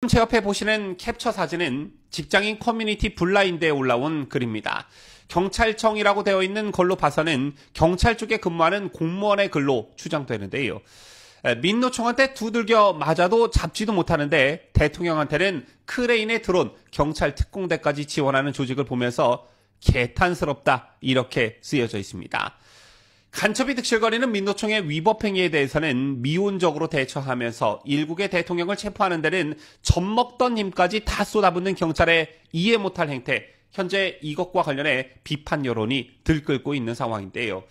제 옆에 보시는 캡처 사진은 직장인 커뮤니티 블라인드에 올라온 글입니다. 경찰청이라고 되어 있는 걸로 봐서는 경찰 쪽에 근무하는 공무원의 글로 추정되는데요. 민노총한테 두들겨 맞아도 잡지도 못하는데 대통령한테는 크레인에 드론, 경찰 특공대까지 지원하는 조직을 보면서 개탄스럽다 이렇게 쓰여져 있습니다. 간첩이 득실거리는 민노총의 위법 행위에 대해서는 미온적으로 대처하면서 일국의 대통령을 체포하는 데는 젖먹던 힘까지 다 쏟아붓는 경찰의 이해 못할 행태, 현재 이것과 관련해 비판 여론이 들끓고 있는 상황인데요.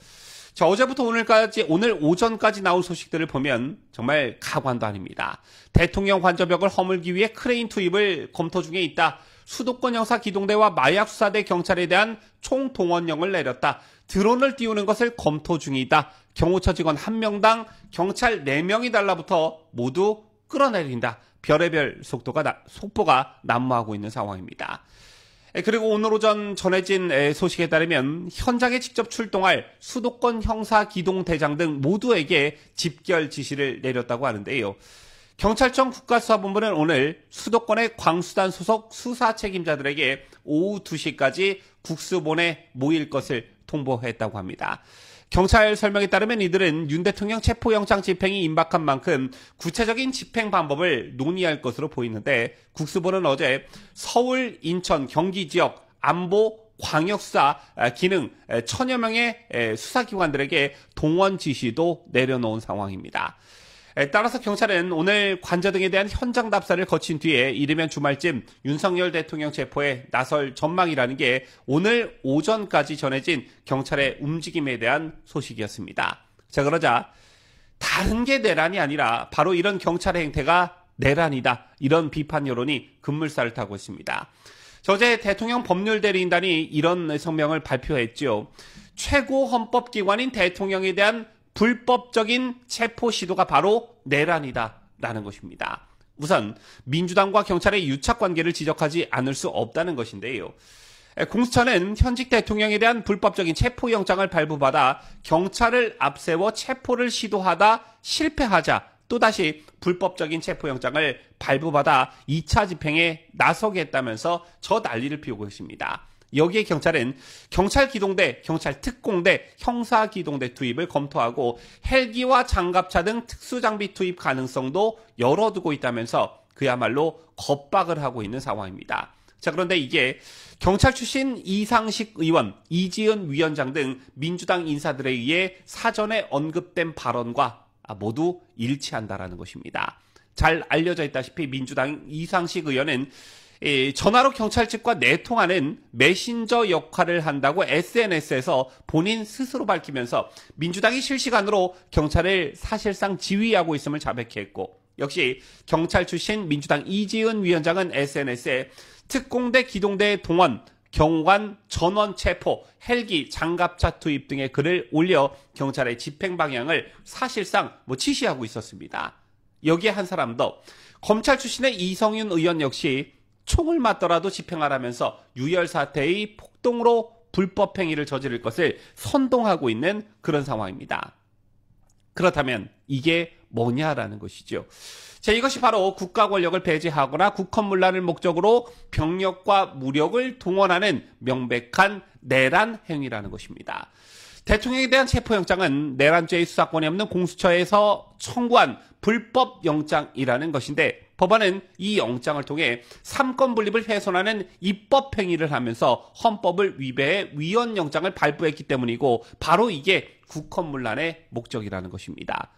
자, 어제부터 오늘 오전까지 나온 소식들을 보면 정말 가관도 아닙니다. 대통령 관저벽을 허물기 위해 크레인 투입을 검토 중에 있다. 수도권 형사 기동대와 마약 수사대 경찰에 대한 총동원령을 내렸다. 드론을 띄우는 것을 검토 중이다. 경호처 직원 1명당 경찰 4명이 달라붙어 모두 끌어내린다. 별의별 속보가 난무하고 있는 상황입니다. 그리고 오늘 오전 전해진 소식에 따르면 현장에 직접 출동할 수도권 형사 기동대장 등 모두에게 집결 지시를 내렸다고 하는데요. 경찰청 국가수사본부는 오늘 수도권의 광수단 소속 수사 책임자들에게 오후 2시까지 국수본에 모일 것을 통보했다고 합니다. 경찰 설명에 따르면 이들은 윤 대통령 체포영장 집행이 임박한 만큼 구체적인 집행 방법을 논의할 것으로 보이는데 국수본은 어제 서울, 인천, 경기 지역 안보 광역수사 기능 1000여 명의 수사기관들에게 동원 지시도 내려놓은 상황입니다. 따라서 경찰은 오늘 관저 등에 대한 현장 답사를 거친 뒤에 이르면 주말쯤 윤석열 대통령 체포에 나설 전망이라는 게 오늘 오전까지 전해진 경찰의 움직임에 대한 소식이었습니다. 자, 그러자 다른 게 내란이 아니라 바로 이런 경찰의 행태가 내란이다. 이런 비판 여론이 급물살을 타고 있습니다. 어제 대통령 법률대리인단이 이런 성명을 발표했죠. 최고 헌법기관인 대통령에 대한 불법적인 체포 시도가 바로 내란이다라는 것입니다. 우선 민주당과 경찰의 유착관계를 지적하지 않을 수 없다는 것인데요. 공수처는 현직 대통령에 대한 불법적인 체포영장을 발부받아 경찰을 앞세워 체포를 시도하다 실패하자 또다시 불법적인 체포영장을 발부받아 2차 집행에 나서겠다면서 저 난리를 피우고 있습니다. 여기에 경찰은 경찰 기동대, 경찰 특공대, 형사 기동대 투입을 검토하고 헬기와 장갑차 등 특수장비 투입 가능성도 열어두고 있다면서 그야말로 겁박을 하고 있는 상황입니다. 자, 그런데 이게 경찰 출신 이상식 의원, 이지은 위원장 등 민주당 인사들에 의해 사전에 언급된 발언과 모두 일치한다라는 것입니다. 잘 알려져 있다시피 민주당 이상식 의원은 전화로 경찰 측과 내통하는 메신저 역할을 한다고 SNS에서 본인 스스로 밝히면서 민주당이 실시간으로 경찰을 사실상 지휘하고 있음을 자백했고 역시 경찰 출신 민주당 이지은 위원장은 SNS에 특공대 기동대 동원, 경호관 전원 체포, 헬기, 장갑차 투입 등의 글을 올려 경찰의 집행 방향을 사실상 지시하고 있었습니다. 여기에 한 사람 더 검찰 출신의 이성윤 의원 역시 총을 맞더라도 집행하라면서 유혈 사태의 폭동으로 불법 행위를 저지를 것을 선동하고 있는 그런 상황입니다. 그렇다면 이게 뭐냐라는 것이죠. 자, 이것이 바로 국가 권력을 배제하거나 국헌문란을 목적으로 병력과 무력을 동원하는 명백한 내란 행위라는 것입니다. 대통령에 대한 체포영장은 내란죄의 수사권이 없는 공수처에서 청구한 불법 영장이라는 것인데 법원은 이 영장을 통해 삼권 분립을 훼손하는 입법 행위를 하면서 헌법을 위배해 위헌 영장을 발부했기 때문이고 바로 이게 국헌문란의 목적이라는 것입니다.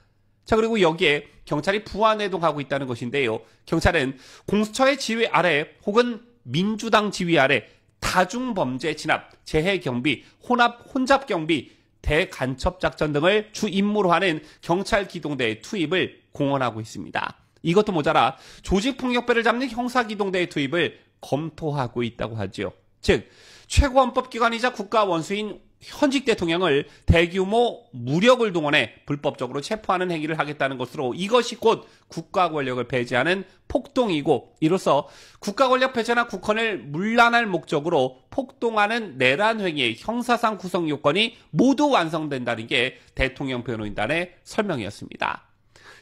자, 그리고 여기에 경찰이 부안해동하고 있다는 것인데요. 경찰은 공수처의 지휘 아래 혹은 민주당 지휘 아래 다중범죄 진압, 재해경비, 혼잡경비, 대간첩작전 등을 주 임무로 하는 경찰 기동대의 투입을 공언하고 있습니다. 이것도 모자라 조직폭력배를 잡는 형사기동대의 투입을 검토하고 있다고 하죠. 즉 최고헌법기관이자 국가원수인 현직 대통령을 대규모 무력을 동원해 불법적으로 체포하는 행위를 하겠다는 것으로 이것이 곧 국가 권력을 배제하는 폭동이고 이로써 국가 권력 배제나 국헌을 문란할 목적으로 폭동하는 내란 행위의 형사상 구성 요건이 모두 완성된다는 게 대통령 변호인단의 설명이었습니다.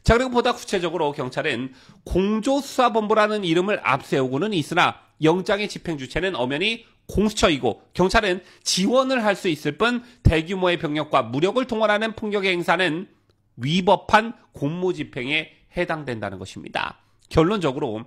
자, 그리고 보다 구체적으로 경찰은 공조수사본부라는 이름을 앞세우고는 있으나 영장의 집행 주체는 엄연히 공수처이고 경찰은 지원을 할 수 있을 뿐 대규모의 병력과 무력을 동원하는 폭력의 행사는 위법한 공무집행에 해당된다는 것입니다. 결론적으로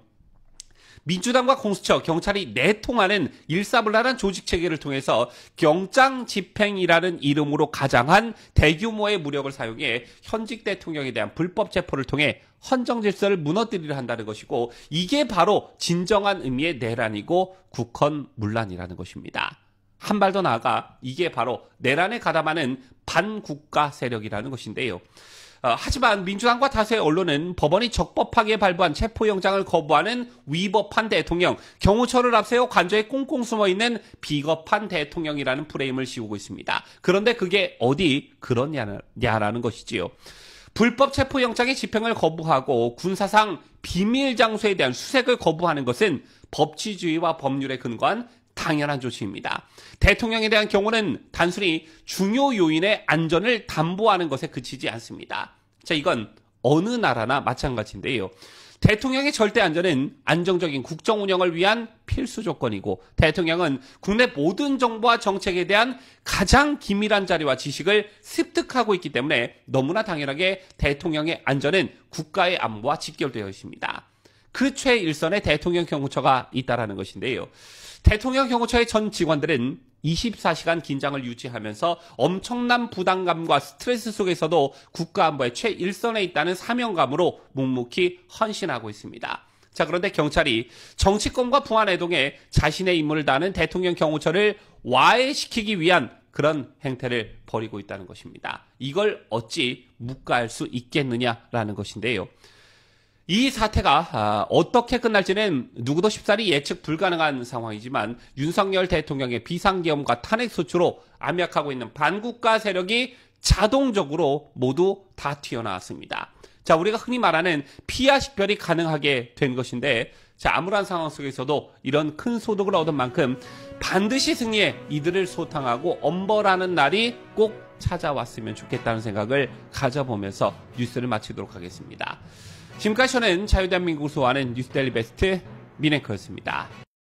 민주당과 공수처, 경찰이 내통하는 일사불란한 조직체계를 통해서 영장 집행이라는 이름으로 가장한 대규모의 무력을 사용해 현직 대통령에 대한 불법 체포를 통해 헌정 질서를 무너뜨리려 한다는 것이고 이게 바로 진정한 의미의 내란이고 국헌문란이라는 것입니다. 한 발 더 나아가 이게 바로 내란에 가담하는 반국가 세력이라는 것인데요. 하지만 민주당과 다수의 언론은 법원이 적법하게 발부한 체포영장을 거부하는 위법한 대통령, 경호처를 앞세워 관저에 꽁꽁 숨어있는 비겁한 대통령이라는 프레임을 씌우고 있습니다. 그런데 그게 어디 그러냐라는 것이지요. 불법 체포영장의 집행을 거부하고 군사상 비밀 장소에 대한 수색을 거부하는 것은 법치주의와 법률에 근거한 당연한 조치입니다. 대통령에 대한 경우는 단순히 중요 요인의 안전을 담보하는 것에 그치지 않습니다. 자, 이건 어느 나라나 마찬가지인데요. 대통령의 절대 안전은 안정적인 국정 운영을 위한 필수 조건이고 대통령은 국내 모든 정보와 정책에 대한 가장 기밀한 자료와 지식을 습득하고 있기 때문에 너무나 당연하게 대통령의 안전은 국가의 안보와 직결되어 있습니다. 그 최일선에 대통령 경호처가 있다라는 것인데요. 대통령 경호처의 전 직원들은 24시간 긴장을 유지하면서 엄청난 부담감과 스트레스 속에서도 국가안보의 최일선에 있다는 사명감으로 묵묵히 헌신하고 있습니다. 자, 그런데 경찰이 정치권과 부안해동에 자신의 임무를 다하는 대통령 경호처를 와해시키기 위한 그런 행태를 벌이고 있다는 것입니다. 이걸 어찌 묵과할 수 있겠느냐라는 것인데요. 이 사태가 어떻게 끝날지는 누구도 쉽사리 예측 불가능한 상황이지만 윤석열 대통령의 비상계엄과 탄핵소추로 암약하고 있는 반국가 세력이 자동적으로 모두 다 튀어나왔습니다. 자, 우리가 흔히 말하는 피하 식별이 가능하게 된 것인데 자, 암울한 상황 속에서도 이런 큰 소득을 얻은 만큼 반드시 승리해 이들을 소탕하고 엄벌하는 날이 꼭 찾아왔으면 좋겠다는 생각을 가져보면서 뉴스를 마치도록 하겠습니다. 지금까지 저는 자유대한민국을 소화하는 뉴스데일리 베스트 민앵커였습니다.